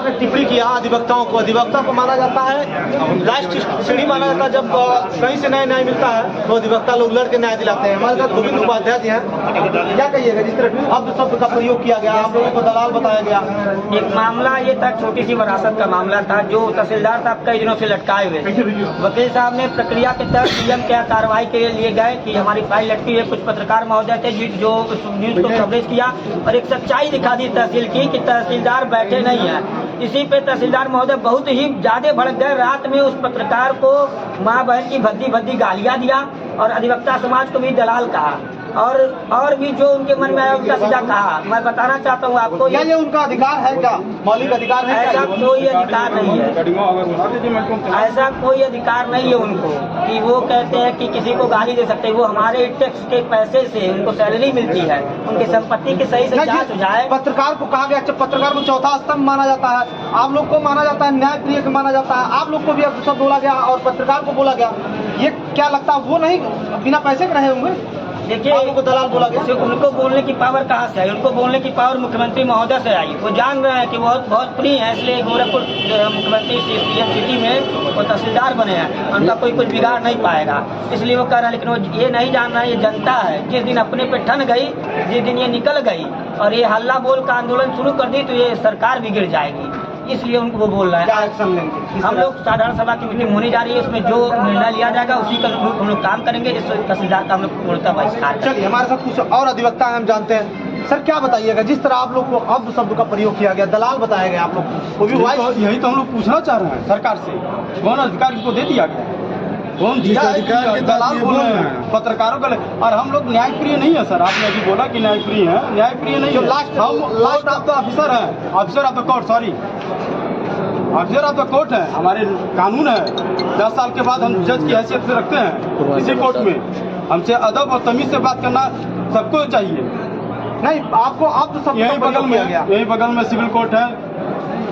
सरकार ने टिप्पणी किया अधिवक्ताओं को। अधिवक्ता को माना जाता है लास्ट सीढ़ी माना जाता है। जब कहीं से न्याय मिलता है तो अधिवक्ता लोग लड़ के न्याय दिलाते हैं। हमारे साथ गोविंद उपाध्याय जी हैं, क्या कहिएगा जिस तरह अब शब्द का प्रयोग किया गया, आप लोगों को दलाल बताया गया? एक मामला ये था, छोटी सी विरासत का मामला था, जो तहसीलदार साहब कई दिनों से लटकाए हुए। वकील साहब ने प्रक्रिया के तहत डीएम क्या कार्रवाई के लिए गए कि हमारी फाइल लटकी है। कुछ पत्रकार महोदय थे जो न्यूज को कवरेज किया और एक सच्चाई दिखा दी तहसील की कि तहसीलदार बैठे नहीं है। इसी पे तहसीलदार महोदय बहुत ही ज्यादा भड़क गए। रात में उस पत्रकार को माँ बहन की भद्दी गालियां दिया और अधिवक्ता समाज को भी दलाल कहा और भी जो उनके मन में आया उनका सीधा कहा। मैं बताना चाहता हूँ आपको, ये उनका अधिकार है क्या? मौलिक अधिकार है? ऐसा कोई अधिकार नहीं है, ऐसा कोई अधिकार नहीं है उनको कि वो कहते हैं कि किसी को गाली दे सकते हैं। वो हमारे टैक्स के पैसे से उनको सैलरी मिलती है, उनकी संपत्ति की सही से जांच हो जाए। पत्रकार को कहा गया, पत्रकार को चौथा स्तंभ माना जाता है, आप लोग को माना जाता है न्याय प्रिय माना जाता है, आप लोग को भी अब सब बोला गया और पत्रकार को बोला गया। ये क्या लगता है वो नहीं बिना पैसे के रहे होंगे? देखिए, आप लोग को दलाल बोला गया। उनको बोलने की पावर कहाँ से आई? उनको बोलने की पावर मुख्यमंत्री महोदय से आई। वो जान रहे हैं कि बहुत फ्री है, इसलिए गोरखपुर मुख्यमंत्री सीएम सिटी में वो तहसीलदार बने हैं, उनका कोई कुछ बिगाड़ नहीं पाएगा, इसलिए वो कह रहा है। लेकिन वो ये नहीं जान रहा है, ये जनता है। जिस दिन अपने पे ठन गई, जिस दिन ये निकल गई और ये हल्ला बोल का आंदोलन शुरू कर दी तो ये सरकार भी गिर जाएगी, इसलिए उनको वो बोल रहा है। क्या एक्शन लेंगे? हम लोग साधारण सभा की मीटिंग होने जा रही है, उसमें जो निर्णय लिया जाएगा उसी का हम लोग काम करेंगे। इस तहसीलदार का हम लोग पूर्णतः बहिष्कार। चलिए, हमारे साथ कुछ और अधिवक्ता हैं, हम जानते हैं। सर, क्या बताइएगा जिस तरह आप लोग को अब शब्द का प्रयोग किया गया, दलाल बताया गया आप लोग को भी? यही तो हम लोग पूछना चाह रहे हैं सरकार से, कौन अधिकार इनको दे दिया गया? कौन दलाल बोल रहे हैं पत्रकारों का? और हम लोग न्याय प्रिय नहीं है सर। आपने अभी बोला कि न्याय प्रिय है, न्याय प्रिय नहीं है। लास्ट आप तो ऑफिसर हैं, officer of the court, sorry officer of the court है। हमारे कानून है 10 साल के बाद हम जज की हैसियत से रखते हैं इसी कोर्ट में। हमसे अदब और तमीज से बात करना सबको चाहिए। नहीं, आपको अब तो सब यही बगल में सिविल कोर्ट है,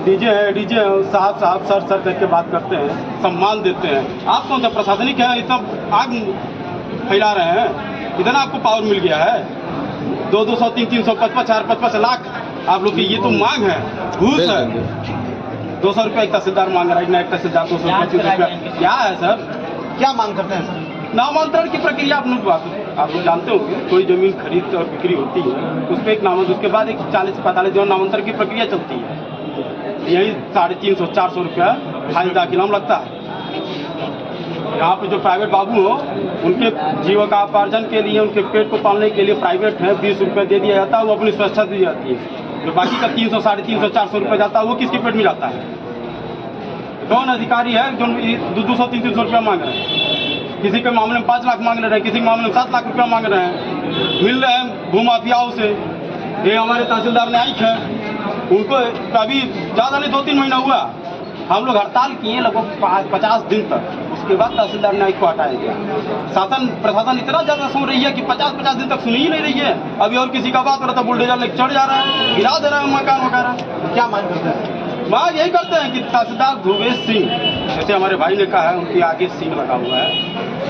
डीजे है, साहब सर करके बात करते हैं, सम्मान देते हैं। आप कौन सा प्रशासनिक है, इतना आग फैला रहे हैं? इतना आपको पावर मिल गया है? 200, 300, 55 लाख आप लोग की ये तो मांग है, घूस है। 200 रुपया एक तहसीलदार मांग रहा है, एक तहसीलदार 200 रुपया, 300 रुपया। क्या है सर? क्या मांग करते हैं सर? नामांतरण की प्रक्रिया आप लोग जानते होंगे। कोई जमीन खरीद और बिक्री होती है, उस पर एक नामांतरण, उसके बाद एक 40 से 45 दिन नामांतरण की प्रक्रिया चलती है। यही 350-400 रुपया फाइल दाखिला में लगता है। यहाँ पे जो प्राइवेट बाबू हो, उनके जीविकोपार्जन के लिए, उनके पेट को पालने के लिए प्राइवेट है, 20 रुपये दे दिया जाता है, वो अपनी सुरक्षा दी जाती है। जो बाकी का 300, 350, 400 रुपये जाता है, वो किसके पेट में जाता है? कौन अधिकारी है जो 200-300 रुपया मांग रहे हैं? किसी के मामले में 5 लाख मांग रहे हैं, किसी के मामले में 7 लाख रुपया मांग रहे हैं, मिल रहे हैं भूमाफियाओं से। ये हमारे तहसीलदार न्यायिक है, उनको अभी ज़्यादा नहीं 2-3 महीना हुआ, हम लोग हड़ताल किए लगभग 50 दिन तक। उसके बाद तहसीलदार न्यायिक को हटाया गया। प्रशासन इतना ज़्यादा सुन रही है कि 50 दिन तक सुन ही नहीं रही है। अभी और किसी का बात हो रहा था, बुलडोजर लेकर चढ़ जा रहा है, गिरा दे रहा है मकान वगैरह। क्या मांग करते हैं? मांग यही करते हैं कि तहसीलदार ध्रुवेश सिंह, जैसे हमारे भाई ने कहा है, उनके आगे सिंह लगा हुआ है।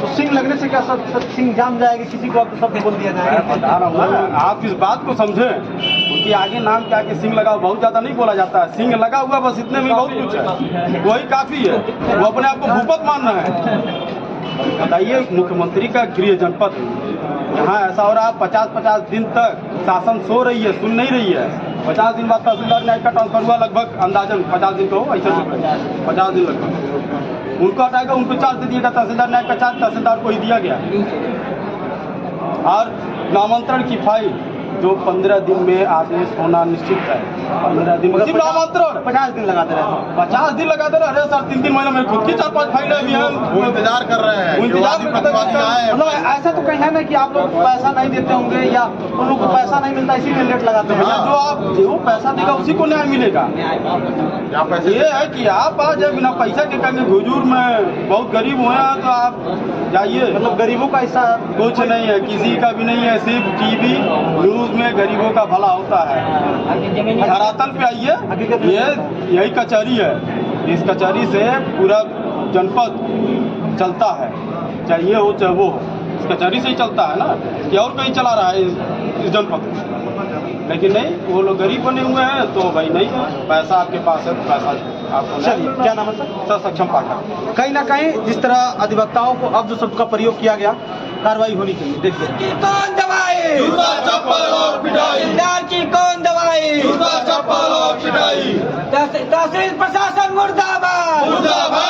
तो सिंह लगने से क्या सब सिंह जाम जाएगी? किसी को अब सब बोल दिया जाएगा? बता रहा हूँ, आप इस बात को समझें। उनके आगे नाम के आगे सिंह लगा, बहुत ज्यादा नहीं बोला जाता है। सिंह लगा हुआ बस इतने में बहुत कुछ है, वही काफी है। वो अपने आप को भूपत मान रहा है। बताइए, मुख्यमंत्री का गृह जनपद, यहाँ ऐसा हो रहा है 50 दिन तक शासन सो रही है, सुन नहीं रही है। 50 दिन बाद तहसीलदार न्याय का ट्रांसफर हुआ, लगभग अंदाजन 50 दिन तो ऐसा 50 दिन लगभग। उनको हटाएगा, उनको चार्ज दे दिएगा, तहसीलदार न्याय का चार्ज तहसीलदार को ही दिया गया। और नामांतरण की फाइल जो 15 दिन में आदेश होना निश्चित है, 15 दिन में नामांतरण 50 दिन लगाते रहे। 50 दिन लगाते रहे। अरे सर, 3-3 महीने में खुद की 4-5 फाइलें अभी हम इंतजार कर रहे हैं। मतलब ऐसा तो कहीं है ना कि आप लोग पैसा नहीं देते होंगे या उन लोग को पैसा नहीं मिलता इसीलिए लेट लगाते हैं? जो पैसा देगा उसी को न्याय मिलेगा। ये है कि आप आ जाए बिना पैसा के कहेंगे हुजूर में बहुत गरीब हुए हैं तो आप जाइए। मतलब गरीबों का ऐसा कुछ नहीं है, किसी का भी नहीं है। सिर्फ टीवी न्यूज में गरीबों का भला होता है। धरातल पे आइए, ये यही कचहरी है। इस कचहरी से पूरा जनपद चलता है, चाहे ये हो चाहे वो हो, इस कचहरी से ही चलता है ना, कि और कहीं चला रहा है इस जनपद। लेकिन नहीं, वो लोग गरीब बने हुए हैं तो भाई नहीं है, पैसा आपके पास है तो पैसा आपको चलिए, क्या नाम है सर? सर सक्षम पाठक। कहीं ना कहीं जिस तरह अधिवक्ताओं को अब्द शब्द का प्रयोग किया गया, कार्रवाई होनी चाहिए। देखिए, की कौन दबाए, जूता चप्पल और पिटाई, तहसीलदार की कौन दबाए, जूता चप्पल और पिटाई, तहसील प्रशासन मुर्दाबाद, मुर्दाबाद